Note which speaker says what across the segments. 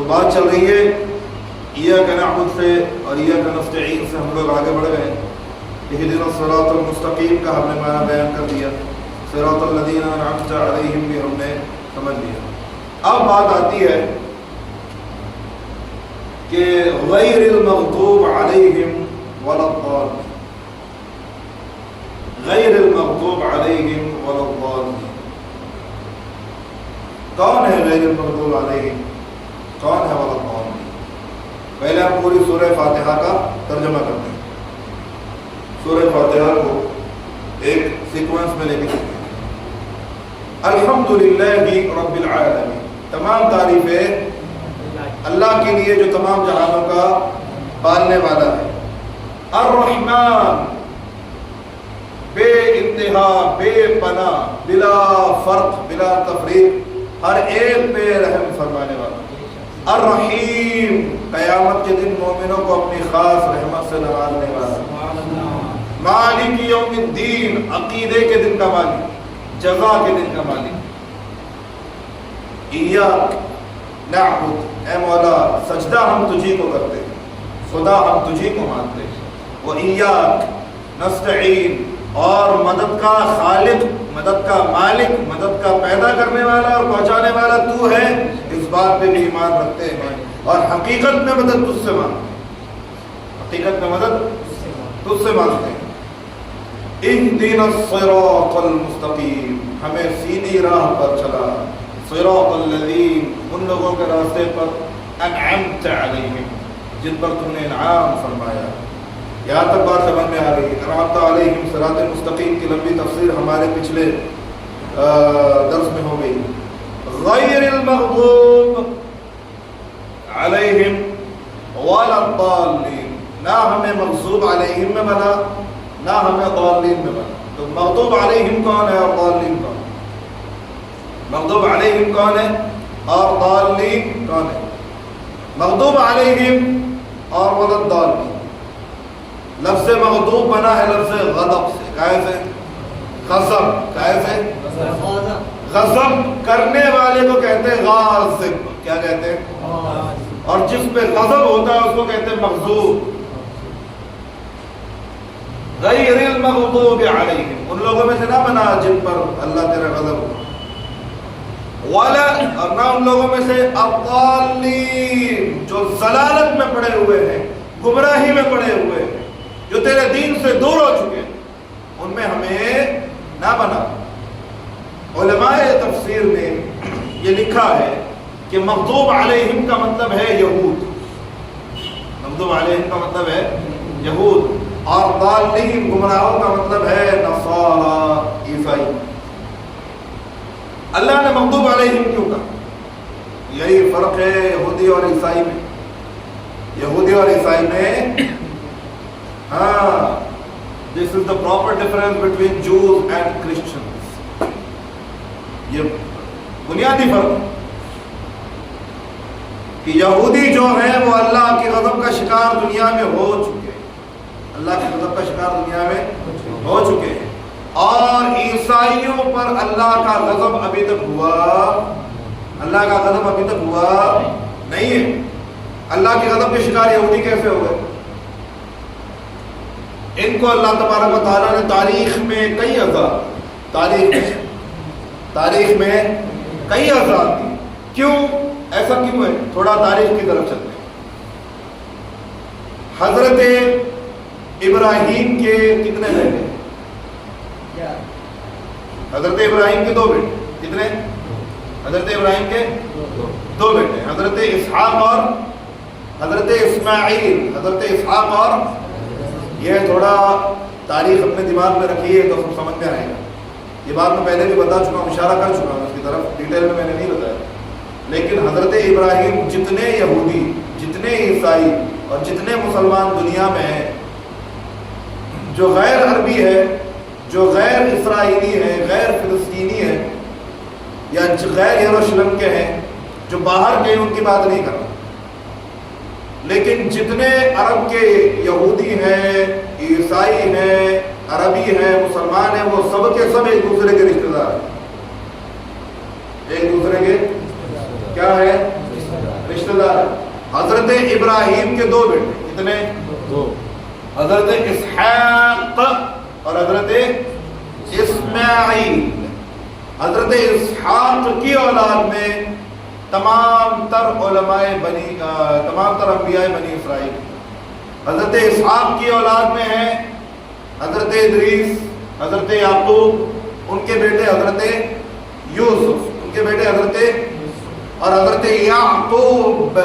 Speaker 1: بات چل رہی ہے ایاک نعبد سے اور ایاک نستعین سے ہم لوگ آگے بڑھ گئے. اہدنا الصراط المستقیم کا ہم نے معنی بیان کر دیا, صراط الذین انعمت علیہم بھی ہم نے سمجھ لیا. اب بات آتی ہے کہ غیر المغضوب علیہم ولا الضالین, غیر المغضوب علیہم ولا الضالین. کون ہے غیر المغضوب علیہم, کون ہے ولا الضالین؟ پہلے ہم پوری سورہ فاتحہ کا ترجمہ کرتے ہیں. سورہ فاتحہ کو ایک سیکوینس میں لے کے چلتے ہیں. الحمدللہ رب العالمین, تمام تعریفیں اللہ کے لیے جو تمام جہانوں کا پالنے والا ہے. الرحمن, بے انتہا, بے پناہ, بلا فرق, بلا تفریق, ہر ایک پہ رحم فرمانے والا. الرحیم, قیامت کے دن مومنوں کو اپنی خاص رحمت سے نوازنے والا. مالک یوم الدین, عقیدے کے دن کا مالک, جزا کے دن کا مالک. ایاک نعبد, اے مولا سجدہ ہم تجھی کو کرتے ہیں, خدا ہم تجھی کو مانتے ہیں. وَإِيَّاكَ نَسْتَعِينُ, اور مدد کا خالق, مدد کا مالک, مدد کا پیدا کرنے والا اور پہنچانے والا تو ہے, اس بات پہ بھی ایمان رکھتے ہیں. اور حقیقت میں مدد تجھ سے مانگتے ہیں, حقیقت میں مدد تجھ سے مانگتے ہیں. اهدنا الصراط المستقیم, ہمیں سیدھی راہ پر چلا. صراط الذین, ان لوگوں کے راستے پر, انعمت علیہم, جن پر تم نے انعام فرمایا. یہاں تک بات سمجھ میں آ رہی ہے. انعمت علیہم صراط المستقیم کی لمبی تفسیر ہمارے پچھلے درس میں ہو گئی. غیر المغضوب علیہم ولا الضالین, نہ ہمیں مغضوب علیہم میں بنا نہ ہمیں ضالین میں بنا. تو مغضوب علیہم کون ہے اور ضالین کون ہے؟ مغضوب علیہم کون ہے اور ضالین کون ہے؟ مغضوب علیہم اور ولا الضالین, لفظ مغضوب بنا ہے لفظ غضب سے. کائے سے؟ غضب. کائے سے؟ غضب کرنے والے کو کہتے ہیں غاضب. کیا کہتے ہیں؟ اور جس پہ غضب ہوتا ہے اس کو کہتے ہیں مغضوب. غیر المغضوب علیہم, ان لوگوں میں سے نہ بنا جن پر اللہ تیرا غضب ہو. ولا, اور نہ ان لوگوں میں سے الضالین, جو ضلالت میں پڑے ہوئے ہیں, گمراہی میں پڑے ہوئے ہیں, جو تیرے دین سے دور ہو چکے ہیں, ان میں ہمیں نہ بنا. علماء تفسیر نے یہ لکھا ہے کہ مغضوب علیہم کا مطلب ہے یہود, مغضوب علیہم کا مطلب ہے یہود, اور ضالین گمراہوں کا مطلب ہے نصارى, عیسائی. اللہ نے مغضوب علیہم کیوں کہا؟ یہی فرق ہے یہودی اور عیسائی میں. یہودی اور عیسائی میں this is the proper difference between Jews and Christians. یہ بنیادی فرق کہ یہودی جو ہیں وہ اللہ کے غضب کا شکار دنیا میں ہو چکے ہیں, اللہ کے غضب کا شکار دنیا میں ہو چکے ہیں, اور عیسائیوں پر اللہ کا غضب ابھی تک ہوا, اللہ کا غضب ابھی تک ہوا نہیں ہے. اللہ کے غضب کے شکار یہودی کیسے ہو گئے؟ ان کو اللہ تبارک و تعالیٰ نے تاریخ میں کئی عذاب, تاریخ میں کئی عذاب دی. کیوں ایسا کیوں ہے؟ تھوڑا تاریخ کی طرف چلتے ہیں. حضرت ابراہیم کے کتنے بیٹے؟ حضرت ابراہیم کے 2 بیٹے. کتنے؟ حضرت ابراہیم کے 2 بیٹے, حضرت اسحاق اور حضرت اسماعیل. حضرت اسحاق اور, یہ تھوڑا تاریخ اپنے دماغ میں رکھیے تو سب سمجھ میں آئے گا. یہ بات میں پہلے بھی بتا چکا ہوں, اشارہ کر چکا ہوں اس کی طرف, ڈیٹیل میں نے نہیں بتایا. لیکن حضرت ابراہیم جتنے یہودی, جتنے عیسائی اور جتنے مسلمان دنیا میں ہیں, جو غیر عربی ہے, جو غیر اسرائیلی ہے, غیر فلسطینی ہے, یا غیر یروشلم کے ہیں, جو باہر کے, ان کی بات نہیں کر رہا. لیکن جتنے عرب کے یہودی ہیں, عیسائی ہیں, عربی ہیں, مسلمان ہیں, وہ سب کے سب ایک دوسرے کے رشتہ دار ہیں. ایک دوسرے کے کیا ہے؟ رشتہ دار. ابراہیم کے 2 بیٹے، کتنے؟
Speaker 2: 2،
Speaker 1: حضرت اسحاق اور حضرت اسماعیل۔ حضرت اسحاق کی اولاد میں تمام تر انبیاء بنی اسرائیل۔ حضرت اسحاق کی اولاد میں ہیں حضرت ادریس، حضرت یعقوب، ان کے بیٹے حضرت یوسف، ان کے بیٹے حضرت، اور حضرت یعقوب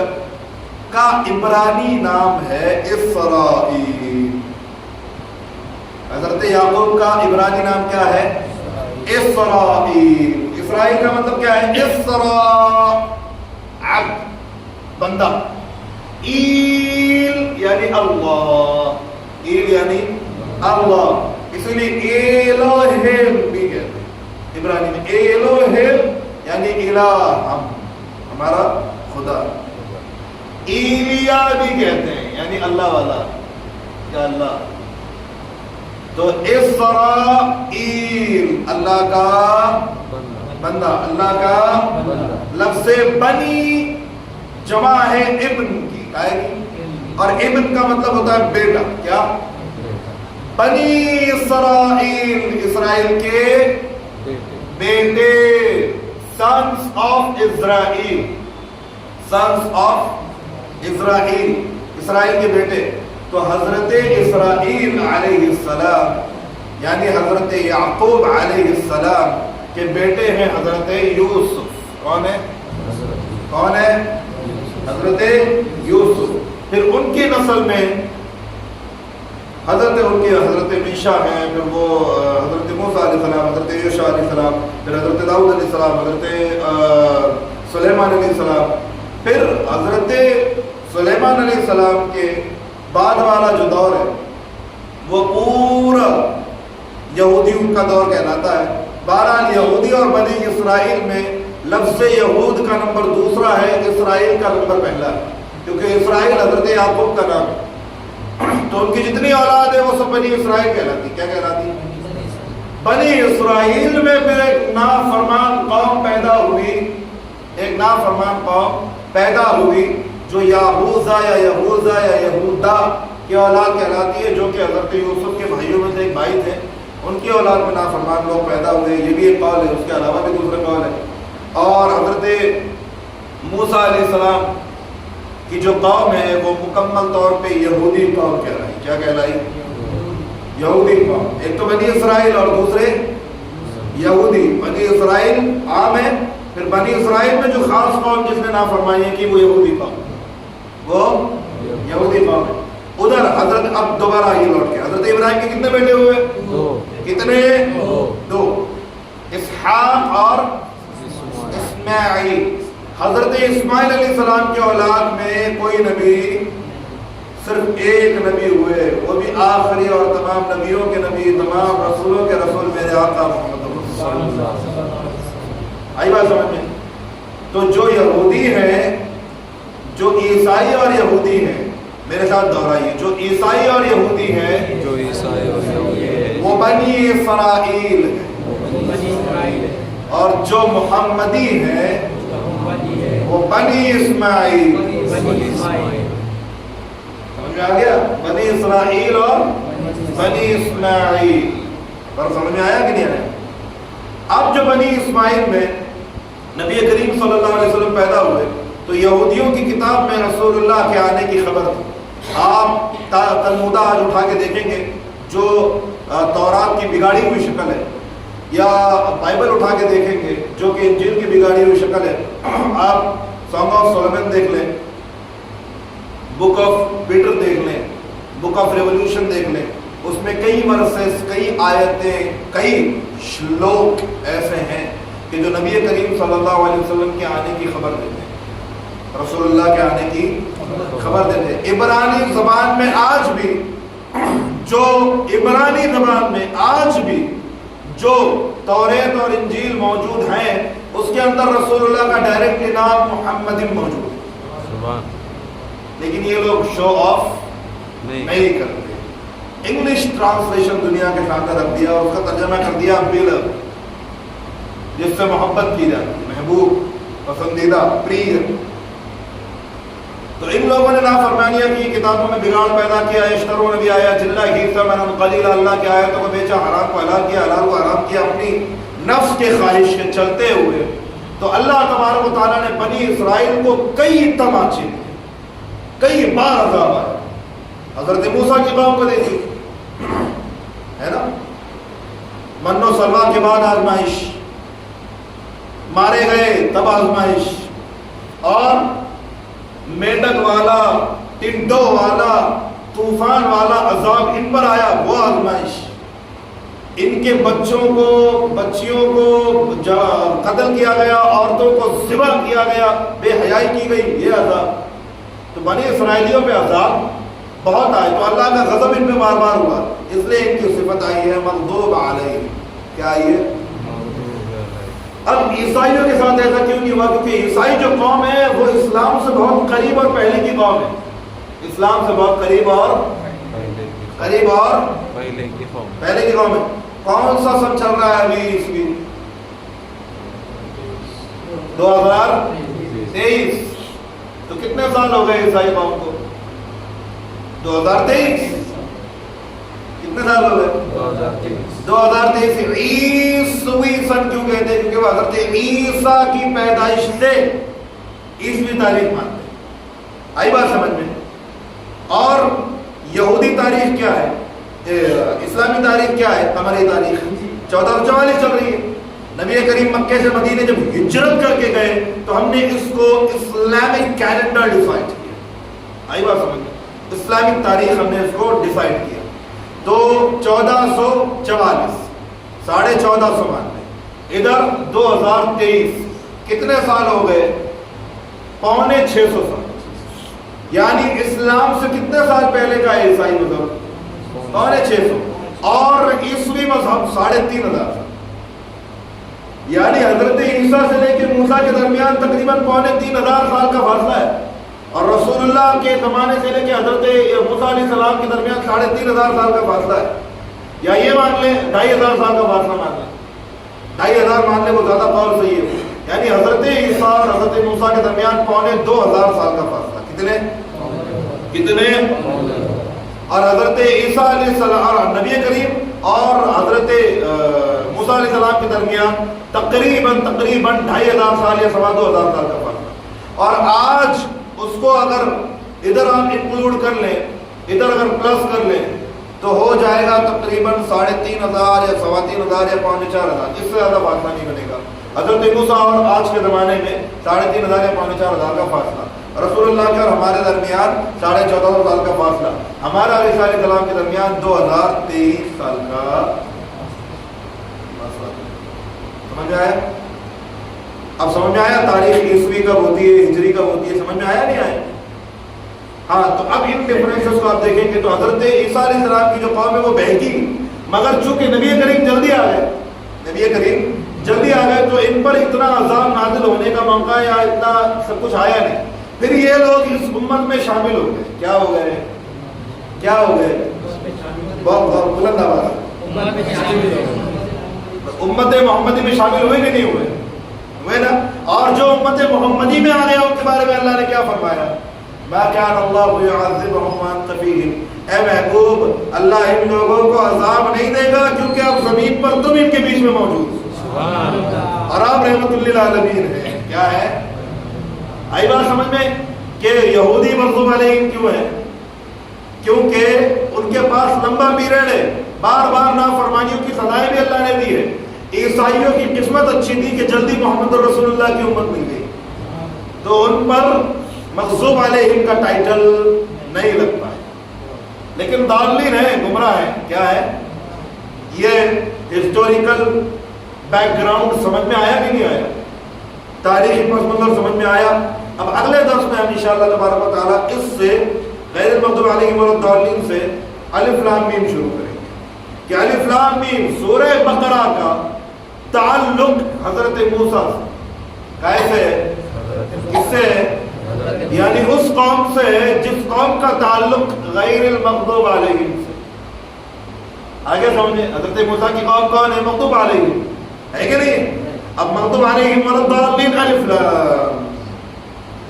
Speaker 1: کا عبرانی نام ہے اسرائیل۔ حضرت یعقوب کا عبرانی نام کیا ہے؟ اسرائیل۔ اسرائیل کا مطلب کیا ہے؟ اسراء، عبد، بندہ۔ ایل یعنی اللہ، ایل یعنی اللہ، اس لیے ایلوہیم بھی کہتے ہیں عبرانی میں۔ ایلوہیم یعنی الہ، ہمارا خدا۔ ایلیا بھی کہتے ہیں یعنی اللہ والا، یا اللہ۔ تو اسرائیل اللہ کا بندہ، اللہ کا لفظ بنی جمع ہے ابن کی، اور ابن کا مطلب ہوتا ہے بیٹا۔ کیا؟ بنی اسرائیل، اسرائیل کے بیٹے، sons of Israel، sons of Israel، اسرائیل کے بیٹے۔ تو حضرت اسرائیل علیہ السلام یعنی حضرت یعقوب علیہ السلام کے بیٹے ہیں حضرت یوسف۔ کون ہے؟ کون ہے؟ حضرت یوسف۔ پھر ان کی نسل میں حضرت میشا ہیں، پھر وہ حضرت موسیٰ علیہ السلام، حضرت یوشع علیہ السلام، پھر حضرت داؤد علیہ السلام، حضرت سلیمان علیہ السلام۔ پھر حضرت سلیمان علیہ السلام کے بعد والا جو دور ہے وہ پورا یہودیوں کا دور کہلاتا ہے۔ بہرحال یہودی اور بنی اسرائیل میں لفظ یہود کا نمبر دوسرا ہے، اسرائیل کا نمبر پہلا ہے، کیونکہ اسرائیل حضرت یعقوب کا نام ہے۔ تو ان کی جتنی اولاد ہے وہ سب بنی اسرائیل کہلاتی۔ کیا کہلاتی؟ بنی اسرائیل میں پھر ایک نافرمان قوم پیدا ہوئی، ایک نافرمان قوم پیدا ہوئی جو یہوذا یا یہودا کی اولاد کہلاتی ہے، جو کہ حضرت یوسف کے بھائیوں میں سے ایک بھائی تھے، ان کی اولاد میں نافرمان لوگ پیدا ہوئے۔ یہ بھی ایک قول ہے، اس کے علاوہ بھی دوسرا قول ہے۔ اور حضرت موسیٰ علیہ السلام کی جو قوم ہے وہ مکمل طور پہ یہودی قوم کہلائی۔ کیا کہلائی؟ یہودی قوم۔ ایک تو بنی اسرائیل اور دوسرے یہودی۔ بنی اسرائیل عام ہے، پھر بنی اسرائیل میں جو خاص قوم جس نے نافرمانی کی وہ یہودی قوم، وہ یہودی قوم ہے۔ ادھر حضرت اب دوبارہ یہ لوٹ کے حضرت ابراہیم کے کتنے بیٹے ہوئے؟
Speaker 2: 2۔
Speaker 1: کتنے؟ 2، اسحاق اور اسماعیل۔ حضرت اسماعیل علیہ السلام کی اولاد میں کوئی نبی، صرف ایک نبی ہوئے، وہ بھی آخری اور تمام نبیوں کے نبی، تمام رسولوں کے رسول، میرے آقا محمد صلی اللہ علیہ وسلم۔ آئی بات سمجھ میں؟ تو جو یہودی ہیں، جو عیسائی اور یہودی ہیں، میرے ساتھ دہرائیے، جو عیسائی اور یہودی ہیں وہ بنی اسرائیل ہیں، اور جو محمدی ہیں وہ بنی اسماعیل۔ سمجھ میں آ گیا؟ بنی اسرائیل اور بنی اسماعیل پر سمجھ میں آیا کہ نہیں آیا؟ اب جو بنی اسماعیل میں نبی کریم صلی اللہ علیہ وسلم پیدا ہوئے تو یہودیوں کی کتاب میں رسول اللہ کے آنے کی خبر تھی۔ آپ تلمودہ آج اٹھا کے دیکھیں گے جو تورات کی بگاڑی ہوئی شکل ہے، یا بائبل اٹھا کے دیکھیں گے جو کہ انجیل کی بگاڑی ہوئی شکل ہے۔ آپ سانگ آف سولومن دیکھ لیں، بک آف پیٹر دیکھ لیں، بک آف ریولوشن دیکھ لیں، اس میں کئی ورسز، کئی آیتیں، کئی شلوک ایسے ہیں کہ جو نبی کریم صلی اللہ علیہ وسلم کے آنے کی خبر دیتے ہیں، رسول اللہ کے آنے کی خبر دیتے ہیں۔ عبرانی زبان میں آج بھی جو توریت اور انجیل موجود ہیں اس کے اندر رسول اللہ کا ڈائریکٹ نام محمد موجود ہے، لیکن یہ لوگ شو آف نہیں کرتے۔ انگلش ٹرانسلیشن دنیا کے سامنے رکھ دیا اور اس کا ترجمہ کر دیا بیلر، جس سے محبت کی جاتی، محبوب، پسندیدہ، پریہ۔ تو ان لوگوں نے نافرمانیاں کی، کتابوں میں بگاڑ پیدا کیا، اشترون بھی آیا جلہ ہی ثمنا قلیلا، اللہ کی آیتوں کو بیچا، حرام کو حلال کیا، حلال کو حرام کیا، اپنی نفس کے خواہش کے چلتے ہوئے. تو اللہ تبارک و تعالیٰ نے بنی اسرائیل کو کئی تماچے دیے، کئی بار عذاب آئے. حضرت موسیٰ کی قوم کو دیکھیے، ہے نا، من و سلویٰ کے بعد آزمائش، مارے گئے تب آزمائش، اور میڈک والا، ٹڈو والا، طوفان والا عذاب ان پر آیا، وہ آزمائش. ان کے بچوں کو، بچیوں کو قتل کیا گیا، عورتوں کو ذبح کیا گیا، بے حیائی کی گئی، یہ عذاب. تو بنی اسرائیلیوں پہ عذاب بہت آئے، تو اللہ کا غضب ان پہ بار بار ہوا، اس لیے ان کی صفت آئی ہے مغضوب علیہم. کیا آئی ہے؟ اب عیسائیوں کے ساتھ ایسا کیوں نہیں ہوا؟ کیونکہ عیسائی جو قوم ہے وہ اسلام سے بہت قریب اور پہلے کی قوم ہے، اسلام سے بہت قریب اور پہلے کی قوم ہے. کون سا سن چل رہا ہے ابھی عیسوی؟ 2023. تو کتنے سال ہو گئے عیسائی قوم کو؟ 2023. کتنے سال ہو گئے؟ 2023. عیسوی سن کیوں کہتے ہیں؟ کیونکہ وہ حضرت عیسیٰ کی پیدائش سے عیسوی تاریخ مانتے ہیں. آئی بات سمجھ میں؟ اور یہودی تاریخ کیا ہے؟ اسلامی تاریخ کیا ہے؟ قمری تاریخ 1444 چل رہی ہے. نبی کریم مکے سے مدینے جب ہجرت کر کے گئے تو ہم نے اس کو اسلامک کیلنڈر ڈیفائن کیا. آئی بات سمجھ میں؟ اسلامک تاریخ ہم نے اس کو ڈیفائن کیا. تو 1444 1450 مان لیں، ادھر 2023. کتنے سال ہو گئے؟ 550 سال. یعنی اسلام سے کتنے سال پہلے کا ہے عیسائی مذہب؟ 650. اور عیسوی مذہب 3500 سال. یعنی حضرت عیسیٰ سے لے کے موسیٰ کے درمیان تقریباً 3500 سال کا فاصلہ ہے، اور رسول اللہ کے زمانے سے لے کے حضرت موسیٰ علیہ السلام کے درمیان 3500 سال کا فاصلہ ہے. یا یہ مان لیں 2500 سال کا فاصلہ مان لیں، 2500 ماننے کو زیادہ قول صحیح ہے. یعنی حضرت عیسیٰ اور حضرت موسیٰ کے درمیان 2500 سال کا فاصلہ. کتنے؟ اور حضرت عیسیٰ علیہ السلام اور نبی کریم اور حضرت موسیٰ علیہ السلام کے درمیان تقریباً 2500 سال یا 2000 سال کا فاصلہ. اور آج اس کو اگر ادھر ہم انکلوڈ کر لیں، ادھر اگر پلس کر لیں تو ہو جائے گا تقریباً 3500 یا 3500 یا 4000. اس سے زیادہ فاصلہ نہیں بنے گا. حضرت موسیٰ اور آج کے زمانے میں 3500 یا 4000 کا فاصلہ. رسول اللہ کے اور ہمارے درمیان 1450 سال کا فاصلہ. ہمارا اور عیسیٰ علیہ السلام کے درمیان 2023 سال کا فاصلہ. سمجھ میں آیا؟ اب سمجھ میں آیا تاریخ عیسوی کب ہوتی ہے، ہجری کب ہوتی ہے؟ سمجھ میں آیا نہیں آیا؟ ہاں. تو اب ان ڈفرینسز کو آپ دیکھیں گے تو حضرت عیسیٰ علیہ السلام کی جو قوم ہے وہ بہکی، مگر چونکہ نبی کریم جلدی آ گئے، تو ان پر اتنا عذاب نازل ہونے کا موقع یا اتنا سب کچھ آیا نہیں. پھر یہ لوگ اس امت میں شامل ہو گئے. کیا ہو گئے؟ بہت بلند آواز. امت محمدی میں شامل ہوئے کہ نہیں ہوئے نا؟ اور جو امت محمدی میں آ گئے ان کے بارے میں اللہ نے کیا فرمایا؟ ما كان الله يعذبهم وانت فيهم. اے محبوب، اللہ ان لوگوں کو عذاب نہیں دے گا کیونکہ اب زمین پر تم ان کے بیچ میں موجود ہو، اور آپ رحمت للعالمین ہیں. کیا ہے؟ آئی بات سمجھ میں کہ یہودی مغضوب علیہم کیوں ہے؟ کیونکہ ان کے پاس لمبا پیریڈ ہے، بار بار نافرمانیوں کی سزائیں بھی اللہ نے دی ہے. عیسائیوں کی قسمت اچھی تھی کہ جلدی محمد رسول اللہ کی امت مل گئی، تو ان پر مغضوب علیہم کا ٹائٹل نہیں لگ پائے. لیکن ضالین ہیں، گمراہ ہیں. کیا ہے یہ ہسٹوریکل بیک گراؤنڈ سمجھ میں آیا کہ نہیں آیا؟ تاریخی پس منظر سمجھ میں آیا؟ اب اگلے درس میں ہم انشاءاللہ تبارک و تعالیٰ اس سے غیر المغضوب علیہم ولا الضالین سے الف لام میم شروع کریں گے کہ الف لام میم سورہ بقرہ کا تعلق حضرت موسیٰ سے کیسے ہے؟ کس سے ہے؟ یعنی اس قوم سے جس قوم کا تعلق غیر المغضوب علیہم سے. آگے سمجھیں، حضرت موسیٰ کی قوم کون ہے؟ مغضوب علیہم ہے کہ نہیں؟ اب مغضوب علیہم ولا الضالین الف لام.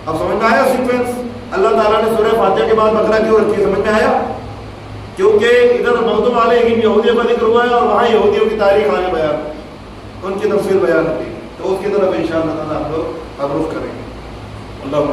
Speaker 1: اب سمجھ میں آیا سیکوینس؟ اللہ تعالیٰ نے سورہ فاتحہ کے بعد بقرہ کیوں رکھی؟ سمجھ میں آیا؟ کیونکہ ادھر مغضوب علیہم یہودیوں کا ذکر ہوا ہے اور وہاں یہودیوں کی تاریخ آگے بیان، ان کی تفصیل بیان ہوتی ہے، تو اس کی طرف انشاءاللہ تعالیٰ آپ لوگ تعارف کریں گے۔ اللہ